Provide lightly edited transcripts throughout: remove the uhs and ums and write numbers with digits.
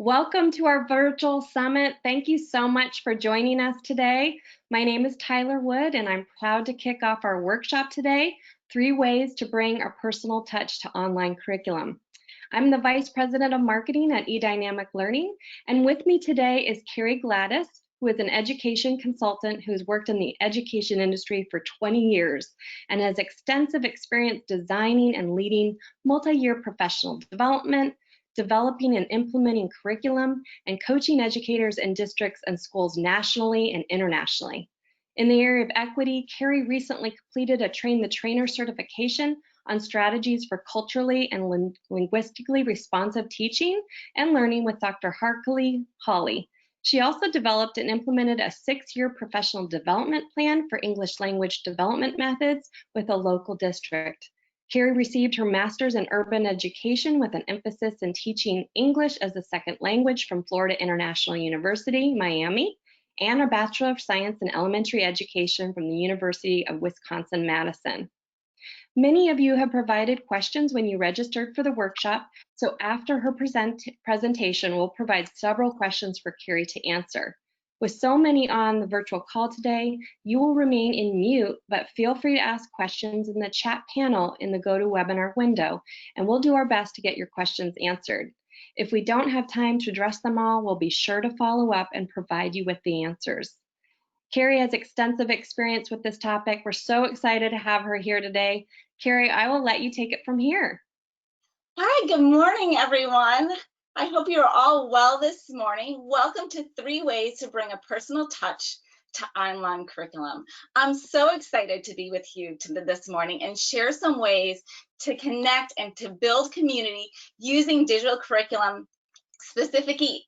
Welcome to our virtual summit. Thank you so much for joining us today. My name is Tyler Wood, and I'm proud to kick off our workshop today, 3 Ways to Bring a Personal Touch to Online Curriculum. I'm the Vice President of Marketing at eDynamic Learning, and with me today is Karie Gladis, who is an education consultant who's worked in the education industry for 20 years and has extensive experience designing and leading multi-year professional development, developing and implementing curriculum, and coaching educators in districts and schools nationally and internationally. In the area of equity, Karie recently completed a Train the Trainer certification on strategies for culturally and linguistically responsive teaching and learning with Dr. Harkley Hawley. She also developed and implemented a 6-year professional development plan for English language development methods with a local district. Karie received her master's in urban education with an emphasis in teaching English as a second language from Florida International University, Miami, and a Bachelor of Science in Elementary Education from the University of Wisconsin-Madison. Many of you have provided questions when you registered for the workshop, so after her presentation, we'll provide several questions for Karie to answer. With so many on the virtual call today, you will remain in mute, but feel free to ask questions in the chat panel in the GoToWebinar window, and we'll do our best to get your questions answered. If we don't have time to address them all, we'll be sure to follow up and provide you with the answers. Karie has extensive experience with this topic. We're so excited to have her here today. Karie, I will let you take it from here. Hi, good morning, everyone. I hope you're all well this morning. Welcome to 3 Ways to Bring a Personal Touch to Online Curriculum. I'm so excited to be with you this morning and share some ways to connect and to build community using digital curriculum, specifically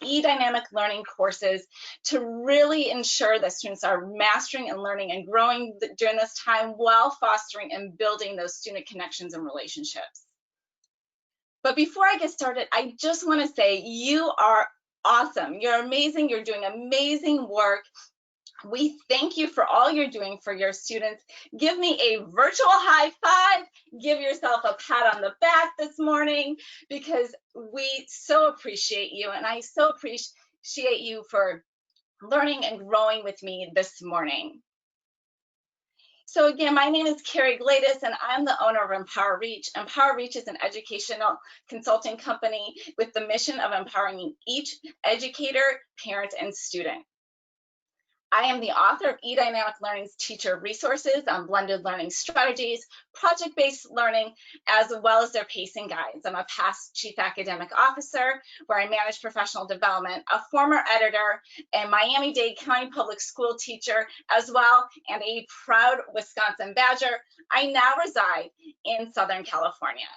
eDynamic learning courses, to really ensure that students are mastering and learning and growing during this time while fostering and building those student connections and relationships. But before I get started, I just want to say you are awesome. You're amazing. You're doing amazing work. We thank you for all you're doing for your students. Give me a virtual high five. Give yourself a pat on the back this morning, because we so appreciate you, and I so appreciate you for learning and growing with me this morning. So again, my name is Karie Gladis, and I'm the owner of Empower Reach. Empower Reach is an educational consulting company with the mission of empowering each educator, parent, and student. I am the author of eDynamic Learning's teacher resources on blended learning strategies, project-based learning, as well as their pacing guides. I'm a past chief academic officer where I manage professional development, a former editor, a Miami-Dade County public school teacher as well, and a proud Wisconsin Badger. I now reside in Southern California.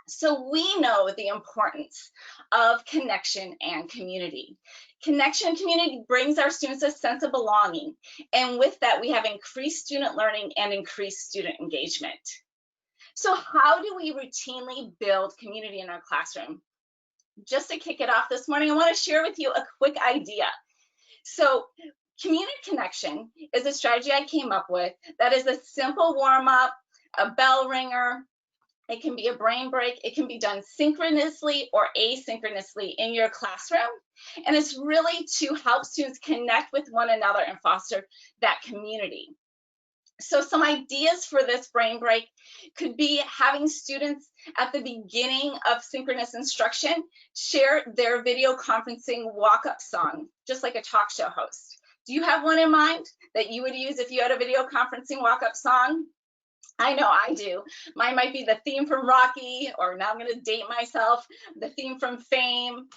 So we know the importance of connection and community. Connection and community brings our students a sense of belonging, and with that we have increased student learning and increased student engagement. So how do we routinely build community in our classroom? Just to kick it off this morning, I want to share with you a quick idea. So community connection is a strategy I came up with that is a simple warm-up, a bell ringer. It can be a brain break. It can be done synchronously or asynchronously in your classroom. And it's really to help students connect with one another and foster that community. So some ideas for this brain break could be having students at the beginning of synchronous instruction share their video conferencing walk-up song, just like a talk show host. Do you have one in mind that you would use if you had a video conferencing walk-up song? I know I do. Mine might be the theme from Rocky, or now I'm going to date myself, the theme from Fame.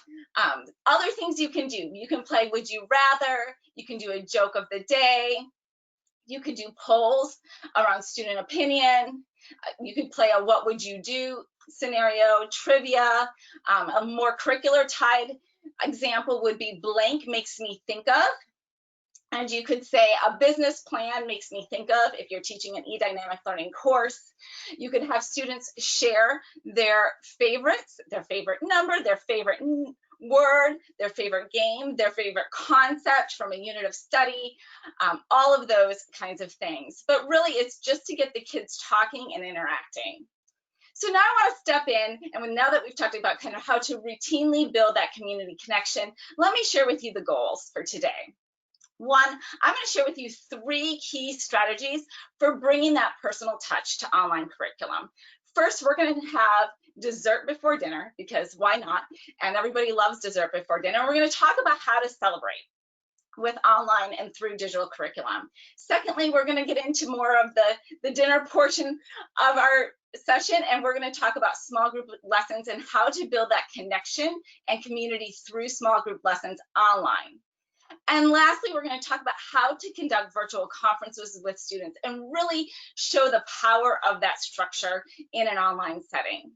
Other things you can do. You can play Would You Rather. You can do a joke of the day. You could do polls around student opinion. You could play a What Would You Do scenario, trivia. A more curricular tied example would be blank makes me think of. And you could say a business plan makes me think of if you're teaching an eDynamic learning course. You could have students share their favorites, their favorite number, their favorite word, their favorite game, their favorite concept from a unit of study, all of those kinds of things. But really, it's just to get the kids talking and interacting. So now I want to step in, and now that we've talked about kind of how to routinely build that community connection, let me share with you the goals for today. One, I'm going to share with you 3 key strategies for bringing that personal touch to online curriculum. First, we're going to have dessert before dinner, because why not? And everybody loves dessert before dinner. We're going to talk about how to celebrate with online and through digital curriculum. Secondly, we're going to get into more of the dinner portion of our session, and we're going to talk about small group lessons and how to build that connection and community through small group lessons online. And lastly, we're going to talk about how to conduct virtual conferences with students and really show the power of that structure in an online setting.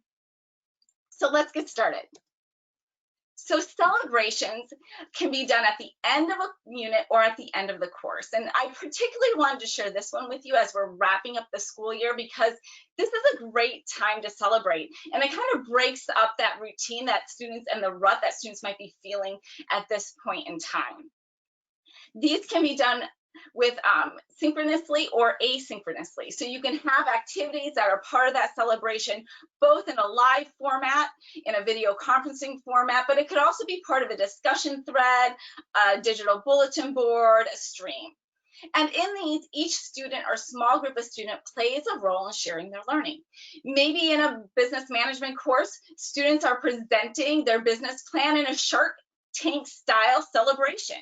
So let's get started. So celebrations can be done at the end of a unit or at the end of the course. And I particularly wanted to share this one with you as we're wrapping up the school year, because this is a great time to celebrate. And it kind of breaks up that routine that students and the rut that students might be feeling at this point in time. These can be done with synchronously or asynchronously. So you can have activities that are part of that celebration, both in a live format, in a video conferencing format, but it could also be part of a discussion thread, a digital bulletin board, a stream. And in these, each student or small group of students plays a role in sharing their learning. Maybe in a business management course, students are presenting their business plan in a Shark Tank style celebration.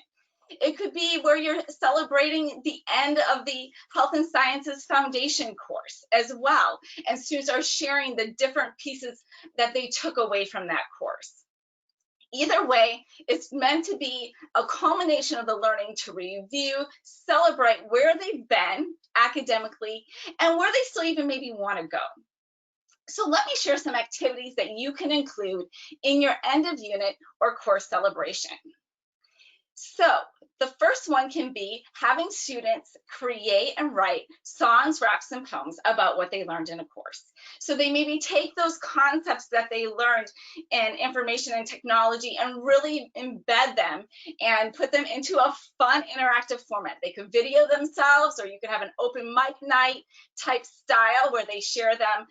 It could be where you're celebrating the end of the Health and Sciences Foundation course as well, and students are sharing the different pieces that they took away from that course. Either way, it's meant to be a culmination of the learning to review, celebrate where they've been academically, and where they still even maybe want to go. So let me share some activities that you can include in your end of unit or course celebration. So the first one can be having students create and write songs, raps, and poems about what they learned in a course. So they maybe take those concepts that they learned in information and technology and really embed them and put them into a fun interactive format. They could video themselves, or you could have an open mic night type style where they share them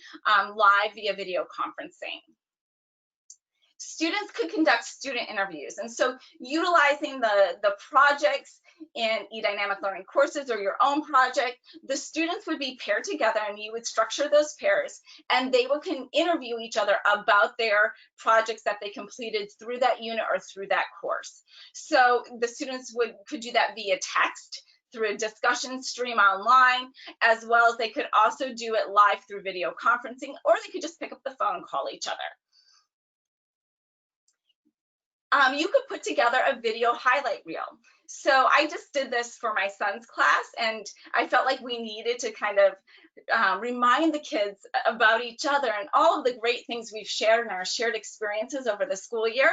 live via video conferencing. Students could conduct student interviews. And so utilizing the projects in eDynamic learning courses or your own project, the students would be paired together and you would structure those pairs, and they can interview each other about their projects that they completed through that unit or through that course. So the students could do that via text, through a discussion stream online, as well as they could also do it live through video conferencing, or they could just pick up the phone and call each other. You could put together a video highlight reel. So I just did this for my son's class, and I felt like we needed to kind of remind the kids about each other and all of the great things we've shared in our shared experiences over the school year.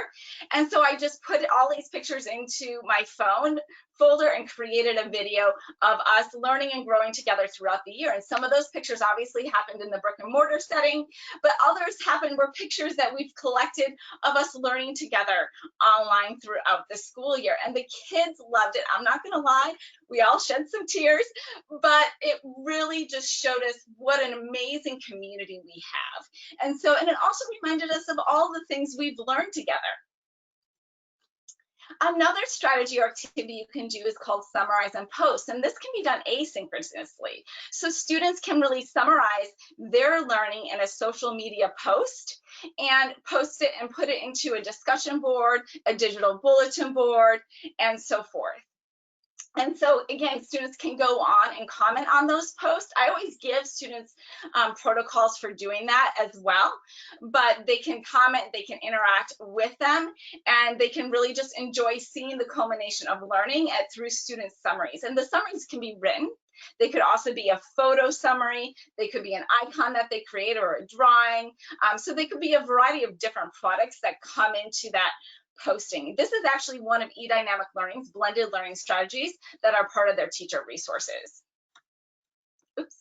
And so I just put all these pictures into my phone folder and created a video of us learning and growing together throughout the year. And some of those pictures obviously happened in the brick and mortar setting, but others were pictures that we've collected of us learning together online throughout the school year. And the kids loved it. I'm not gonna lie, we all shed some tears, but it really just showed us what an amazing community we have. And it also reminded us of all the things we've learned together. Another strategy or activity you can do is called summarize and post, and this can be done asynchronously. So students can really summarize their learning in a social media post and post it and put it into a discussion board, a digital bulletin board, and so forth. And so again, students can go on and comment on those posts. I always give students protocols for doing that as well, but they can comment, they can interact with them, and they can really just enjoy seeing the culmination of learning through student summaries. And the summaries can be written. They could also be a photo summary. They could be an icon that they create or a drawing. So they could be a variety of different products that come into that posting. This is actually one of eDynamic Learning's blended learning strategies that are part of their teacher resources. Oops.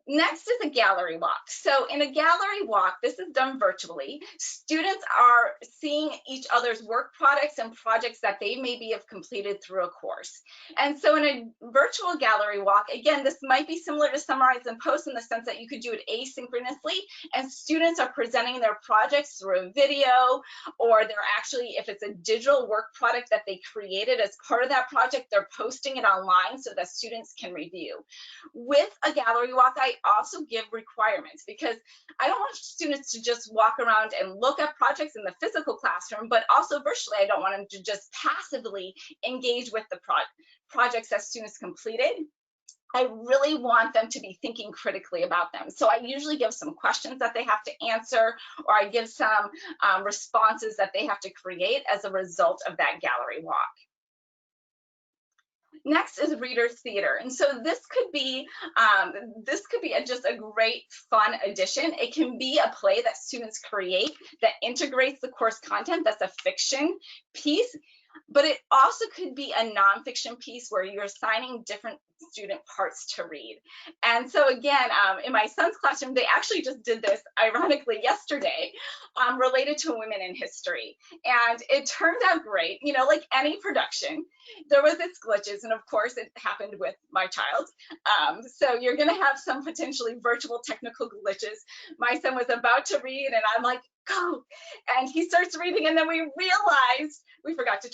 Next is a gallery walk. So in a gallery walk, this is done virtually. Students are seeing each other's work products and projects that they maybe have completed through a course. And so in a virtual gallery walk, again, this might be similar to Summarize and Post in the sense that you could do it asynchronously, and students are presenting their projects through a video, or they're actually, if it's a digital work product that they created as part of that project, they're posting it online so that students can review. With a gallery walk, I also give requirements because I don't want students to just walk around and look at projects in the physical classroom, but also virtually, I don't want them to just passively engage with the projects that students completed. I really want them to be thinking critically about them. So I usually give some questions that they have to answer, or I give some responses that they have to create as a result of that gallery walk. Next is reader's theater, and so this could be just a great fun addition. It can be a play that students create that integrates the course content. That's a fiction piece, but it also could be a nonfiction piece where you're assigning different student parts to read. And so again, in my son's classroom, they actually just did this, ironically, yesterday, related to women in history. And it turned out great. You know, like any production, there was its glitches, and of course it happened with my child. So you're gonna have some potentially virtual technical glitches. My son was about to read, and I'm like, go, and he starts reading, and then we realized we forgot to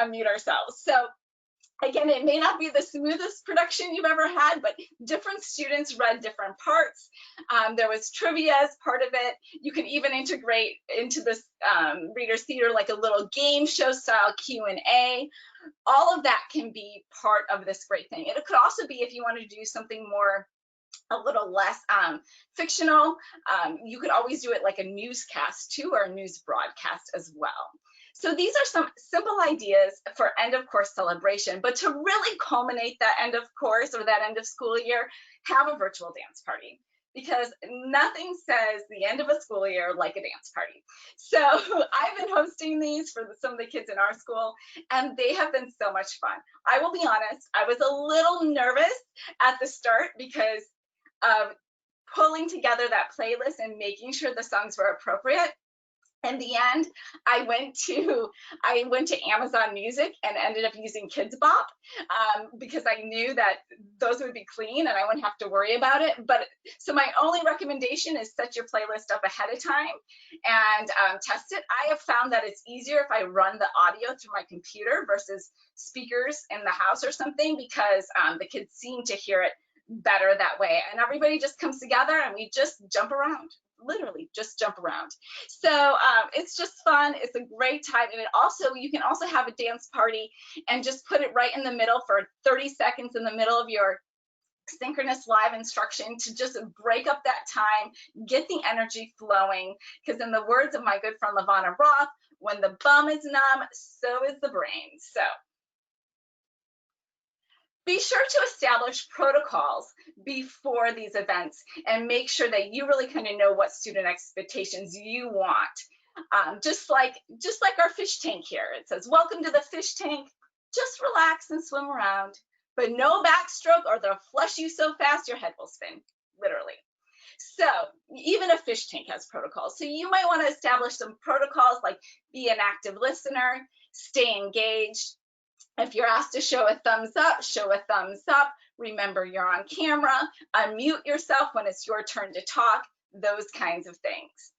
unmute ourselves. So again, it may not be the smoothest production you've ever had, but different students read different parts. There was trivia as part of it. You can even integrate into this reader's theater like a little game show style Q&A. All of that can be part of this great thing. It could also be, if you want to do something more, a little less fictional, you could always do it like a newscast too, or a news broadcast as well. So these are some simple ideas for end of course celebration, but to really culminate that end of course or that end of school year, have a virtual dance party, because nothing says the end of a school year like a dance party. So I've been hosting these for some of the kids in our school, and they have been so much fun. I will be honest, I was a little nervous at the start because of pulling together that playlist and making sure the songs were appropriate. In the end, I went to Amazon Music and ended up using Kids Bop because I knew that those would be clean and I wouldn't have to worry about it. But so my only recommendation is set your playlist up ahead of time and test it. I have found that it's easier if I run the audio through my computer versus speakers in the house or something, because the kids seem to hear it better that way, and everybody just comes together and we just jump around, literally just jump around. So it's just fun. It's a great time. And you can also have a dance party and just put it right in the middle for 30 seconds in the middle of your synchronous live instruction to just break up that time, get the energy flowing, because in the words of my good friend Lavana Roth, when the bum is numb, so is the brain. So be sure to establish protocols before these events and make sure that you really kind of know what student expectations you want. Just like our fish tank here. It says, welcome to the fish tank. Just relax and swim around, but no backstroke or they'll flush you so fast your head will spin, literally. So even a fish tank has protocols. So you might want to establish some protocols like be an active listener, stay engaged. If you're asked to show a thumbs up, show a thumbs up. Remember you're on camera. Unmute yourself when it's your turn to talk, those kinds of things.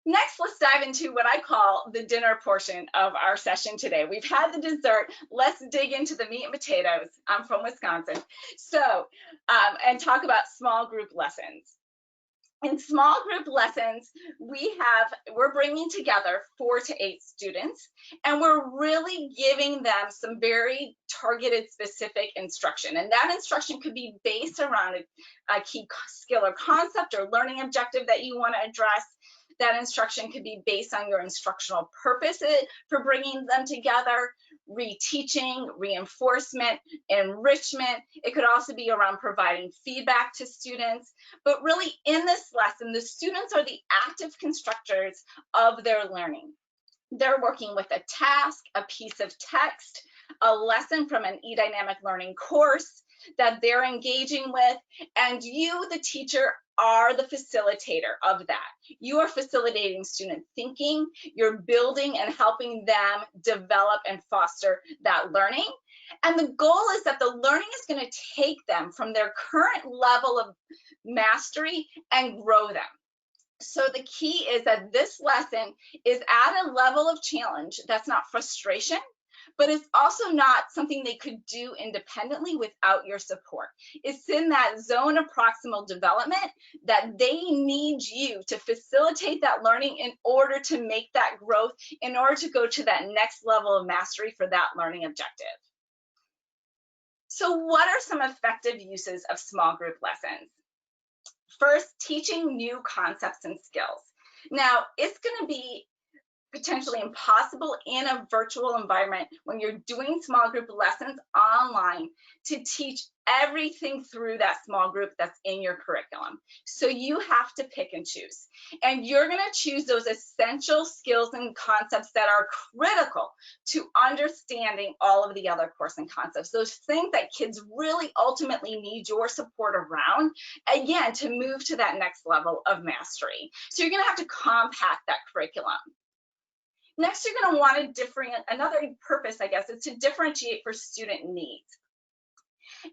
Next, let's dive into what I call the dinner portion of our session today. We've had the dessert. Let's dig into the meat and potatoes. I'm from Wisconsin. So, and talk about small group lessons. In small group lessons, we're bringing together 4 to 8 students, and we're really giving them some very targeted, specific instruction. And that instruction could be based around a key skill or concept or learning objective that you want to address. That instruction could be based on your instructional purpose for bringing them together, reteaching, reinforcement, enrichment. It could also be around providing feedback to students. But really in this lesson, the students are the active constructors of their learning. They're working with a task, a piece of text, a lesson from an eDynamic learning course, that they're engaging with, and you, the teacher, are the facilitator of that. You are facilitating student thinking, you're building and helping them develop and foster that learning. And the goal is that the learning is going to take them from their current level of mastery and grow them. So the key is that this lesson is at a level of challenge that's not frustration, but it's also not something they could do independently without your support. It's in that zone of proximal development that they need you to facilitate that learning in order to make that growth, in order to go to that next level of mastery for that learning objective. So what are some effective uses of small group lessons? First, teaching new concepts and skills. Now, it's going to be potentially impossible in a virtual environment when you're doing small group lessons online to teach everything through that small group that's in your curriculum. So you have to pick and choose. And you're going to choose those essential skills and concepts that are critical to understanding all of the other course and concepts, those things that kids really ultimately need your support around, again, to move to that next level of mastery. So you're going to have to compact that curriculum. Next, you're going to want to another purpose, I guess, is to differentiate for student needs.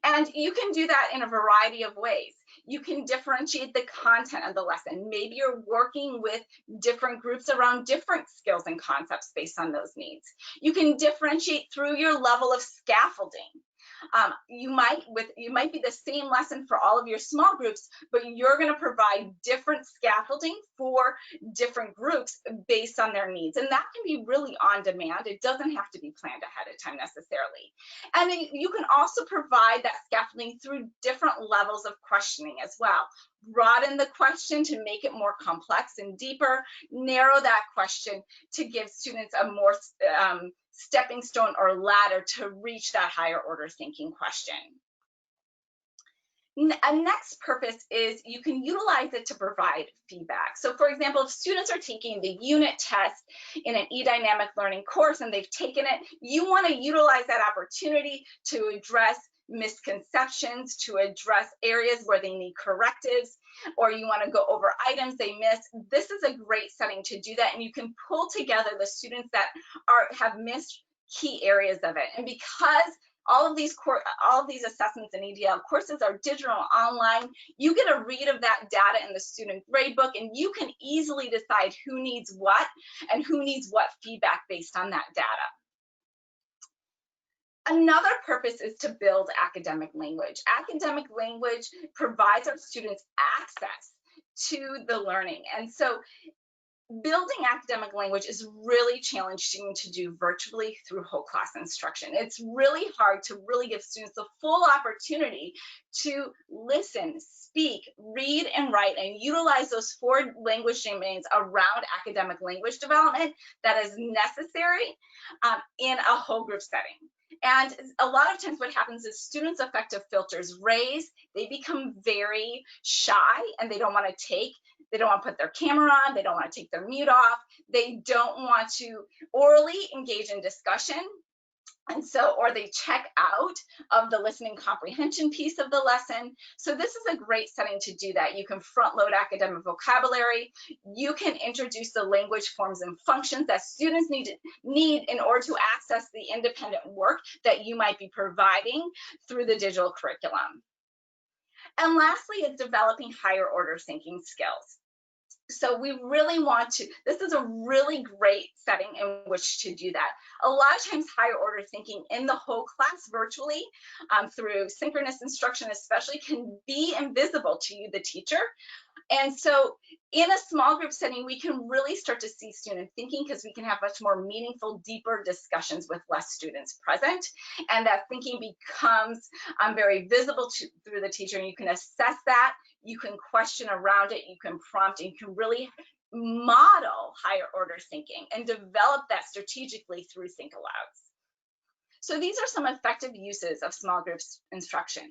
And you can do that in a variety of ways. You can differentiate the content of the lesson. Maybe you're working with different groups around different skills and concepts based on those needs. You can differentiate through your level of scaffolding. You might be the same lesson for all of your small groups, but you're going to provide different scaffolding for different groups based on their needs. And that can be really on demand. It doesn't have to be planned ahead of time necessarily. And then you can also provide that scaffolding through different levels of questioning as well. Broaden the question to make it more complex and deeper, narrow that question to give students a more stepping stone or ladder to reach that higher order thinking question. A next purpose is you can utilize it to provide feedback. So for example, if students are taking the unit test in an eDynamic learning course and they've taken it, you want to utilize that opportunity to address misconceptions, to address areas where they need correctives, or you want to go over items they missed. This is a great setting to do that, and you can pull together the students that have missed key areas of it. And because all of these assessments in EDL courses are digital online, you get a read of that data in the student gradebook, and you can easily decide who needs what and who needs what feedback based on that data. Another purpose is to build academic language. Academic language provides our students access to the learning. And so building academic language is really challenging to do virtually through whole class instruction. It's really hard to really give students the full opportunity to listen, speak, read, and write, and utilize those 4 language domains around academic language development that is necessary in a whole group setting. And a lot of times what happens is students' affective filters raise, they become very shy, and they don't want to put their camera on, they don't want to take their mute off, they don't want to orally engage in discussion, and so, or they check out of the listening comprehension piece of the lesson. So this is a great setting to do that. You can front load academic vocabulary, you can introduce the language forms and functions that students need in order to access the independent work that you might be providing through the digital curriculum. And lastly is developing higher order thinking skills. So we really want to, this is a really great setting in which to do that. A lot of times higher order thinking in the whole class virtually through synchronous instruction especially can be invisible to you, the teacher. And so in a small group setting, we can really start to see student thinking because we can have much more meaningful, deeper discussions with less students present. And that thinking becomes very visible through the teacher, and you can assess that, you can question around it, you can prompt, and you can really model higher order thinking and develop that strategically through think alouds. So these are some effective uses of small groups instruction.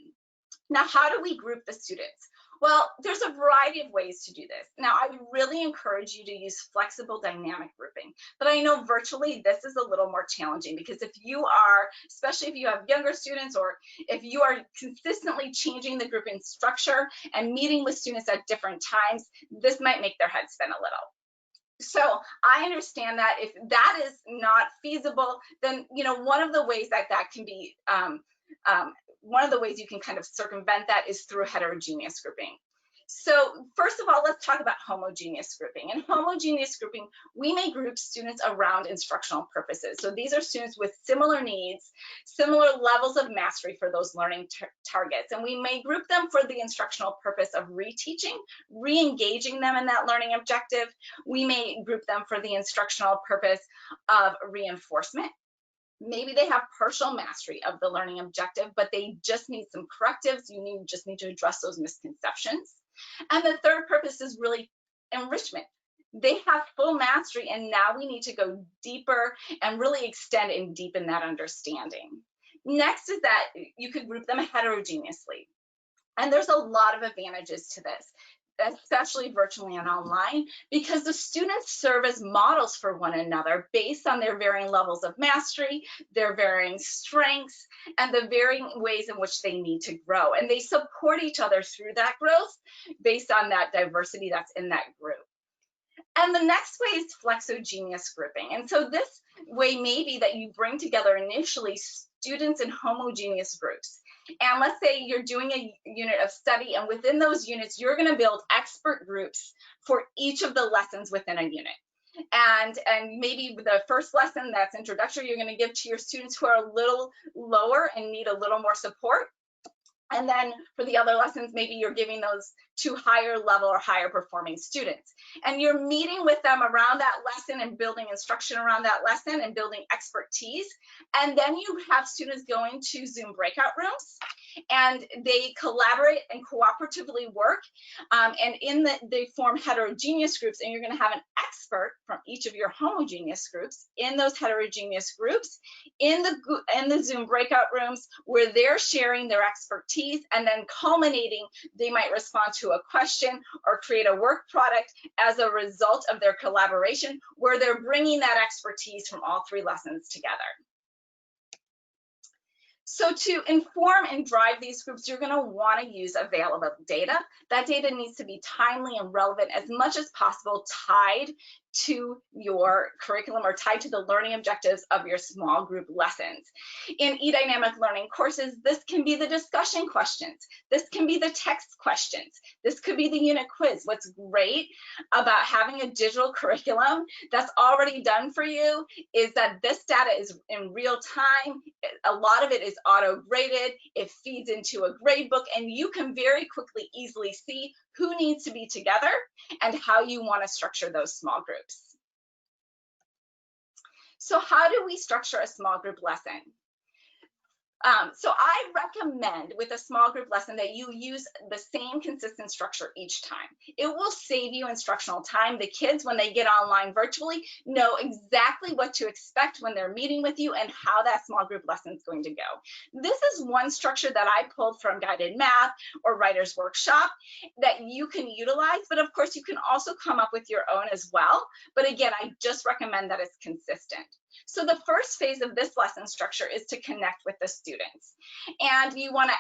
Now, how do we group the students? Well, there's a variety of ways to do this. Now, I really encourage you to use flexible dynamic grouping, but I know virtually this is a little more challenging, because if you are, especially if you have younger students, or if you are consistently changing the grouping structure and meeting with students at different times, this might make their head spin a little. So I understand that if that is not feasible, then, you know, one of the ways that can be one of the ways you can kind of circumvent that is through heterogeneous grouping. So first of all, let's talk about homogeneous grouping. In homogeneous grouping, we may group students around instructional purposes. So these are students with similar needs, similar levels of mastery for those learning targets. And we may group them for the instructional purpose of reteaching, re-engaging them in that learning objective. We may group them for the instructional purpose of reinforcement. Maybe they have partial mastery of the learning objective, but they just need some correctives. You just need to address those misconceptions. And the third purpose is really enrichment. They have full mastery, and now we need to go deeper and really extend and deepen that understanding. Next is that you could group them heterogeneously. And there's a lot of advantages to this, especially virtually and online, because the students serve as models for one another based on their varying levels of mastery, their varying strengths, and the varying ways in which they need to grow. And they support each other through that growth based on that diversity that's in that group. And the next way is flexogeneous grouping. And so this way may be that you bring together initially students in homogeneous groups. And let's say you're doing a unit of study, and within those units, you're going to build expert groups for each of the lessons within a unit. And maybe the first lesson that's introductory, you're going to give to your students who are a little lower and need a little more support. And then for the other lessons, maybe you're giving those to higher level or higher performing students. And you're meeting with them around that lesson and building instruction around that lesson and building expertise. And then you have students go into Zoom breakout rooms, and they collaborate and cooperatively work. And they form heterogeneous groups, and you're going to have an expert from each of your homogeneous groups in those heterogeneous groups in the Zoom breakout rooms, where they're sharing their expertise, and then culminating, they might respond to a question or create a work product as a result of their collaboration, where they're bringing that expertise from all three lessons together. So to inform and drive these groups, you're going to want to use available data. That data needs to be timely and relevant, as much as possible tied to your curriculum or tied to the learning objectives of your small group lessons. In eDynamic learning courses, this can be the discussion questions. This can be the text questions. This could be the unit quiz. What's great about having a digital curriculum that's already done for you is that this data is in real time. A lot of it is auto-graded. It feeds into a grade book, and you can very quickly, easily see who needs to be together and how you want to structure those small groups. So how do we structure a small group lesson? So I recommend with a small group lesson that you use the same consistent structure each time. It will save you instructional time. The kids, when they get online virtually, know exactly what to expect when they're meeting with you and how that small group lesson is going to go. This is one structure that I pulled from Guided Math or Writer's Workshop that you can utilize, but of course you can also come up with your own as well. But again, I just recommend that it's consistent. So the first phase of this lesson structure is to connect with the students. And you want to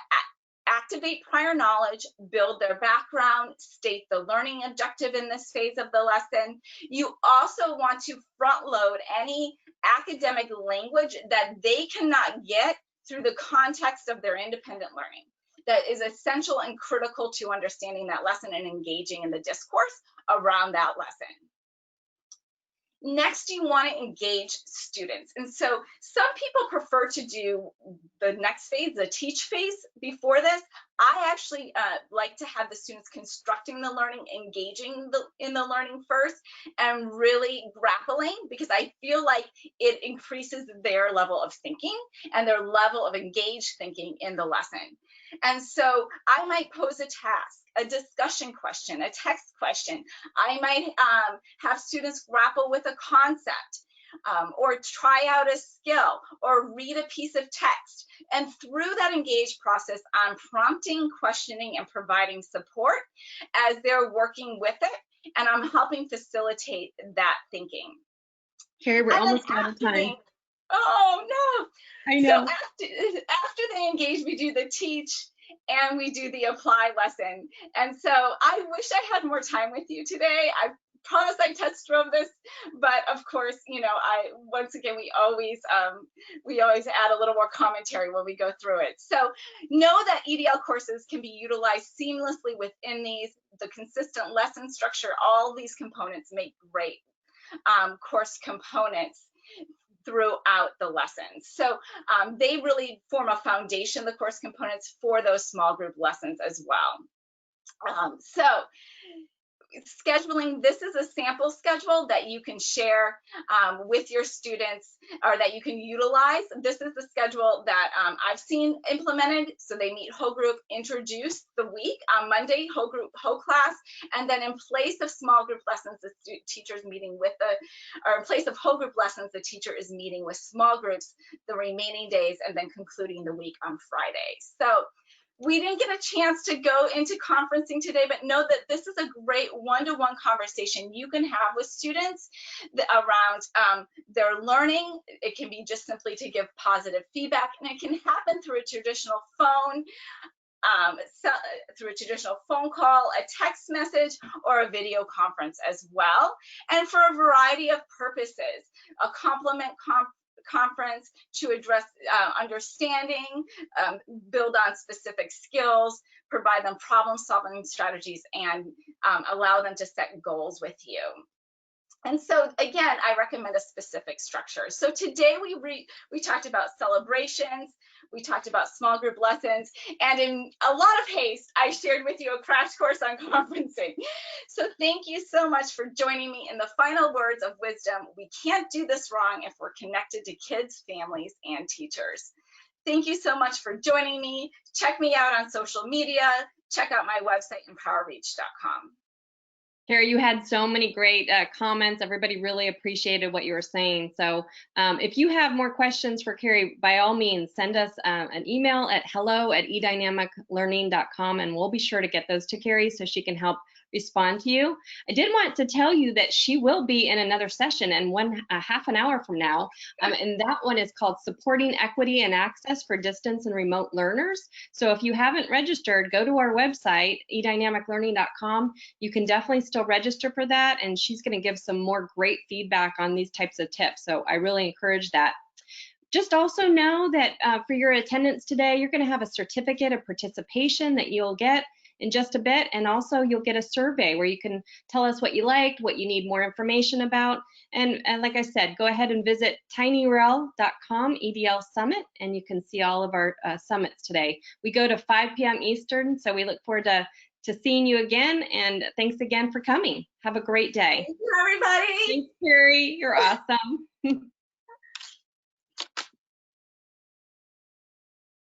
activate prior knowledge, build their background, state the learning objective in this phase of the lesson. You also want to front load any academic language that they cannot get through the context of their independent learning. That is essential and critical to understanding that lesson and engaging in the discourse around that lesson. Next, you want to engage students. And so some people prefer to do the next phase, the teach phase, before this. I actually like to have the students constructing the learning, engaging in the learning first, and really grappling, because I feel like it increases their level of thinking and their level of engaged thinking in the lesson. And so I might pose a task, a discussion question, a text question. I might have students grapple with a concept. or try out a skill, or read a piece of text. And through that engaged process, I'm prompting, questioning, and providing support as they're working with it, and I'm helping facilitate that thinking. Karie, we're almost out of time. Oh no! I know. So after they engage, we do the teach and we do the apply lesson. And so I wish I had more time with you today. I promise I test drove this, but of course, you know, once again, we always add a little more commentary when we go through it. So know that EDL courses can be utilized seamlessly within these. The consistent lesson structure, all these components make great course components throughout the lessons. So they really form a foundation, the course components, for those small group lessons as well. So scheduling, this is a sample schedule that you can share with your students, or that you can utilize. This is the schedule that I've seen implemented. So they meet whole group, introduce the week on Monday, whole group, whole class, and then in place of small group lessons, the teacher's meeting with or in place of whole group lessons, the teacher is meeting with small groups the remaining days, and then concluding the week on Friday. So we didn't get a chance to go into conferencing today, but know that this is a great one-to-one conversation you can have with students around their learning. It can be just simply to give positive feedback, and it can happen through a traditional phone, through a traditional phone call, a text message, or a video conference as well. And for a variety of purposes, a complement conference to address understanding, build on specific skills, provide them problem-solving strategies, and allow them to set goals with you. And so again, I recommend a specific structure. So today we talked about celebrations, we talked about small group lessons, and in a lot of haste, I shared with you a crash course on conferencing. So thank you so much for joining me in the final words of wisdom. We can't do this wrong if we're connected to kids, families, and teachers. Thank you so much for joining me. Check me out on social media. Check out my website, empowerreach.com. Karie, you had so many great comments. Everybody really appreciated what you were saying. So if you have more questions for Karie, by all means, send us an email at hello@eDynamiclearning.com, and we'll be sure to get those to Karie so she can help respond to you. I did want to tell you that she will be in another session in half an hour from now, and that one is called Supporting Equity and Access for Distance and Remote Learners. So if you haven't registered, go to our website, eDynamiclearning.com. You can definitely still register for that, and she's going to give some more great feedback on these types of tips. So I really encourage that. Just also know that for your attendance today, you're going to have a certificate of participation that you'll get in just a bit, and also you'll get a survey where you can tell us what you liked, what you need more information about, and like I said, go ahead and visit tinyurl.com EDL Summit, and you can see all of our summits today. We go to 5 p.m. Eastern, so we look forward to seeing you again, and thanks again for coming. Have a great day. Thank you, everybody. Thanks, Karie. You're awesome.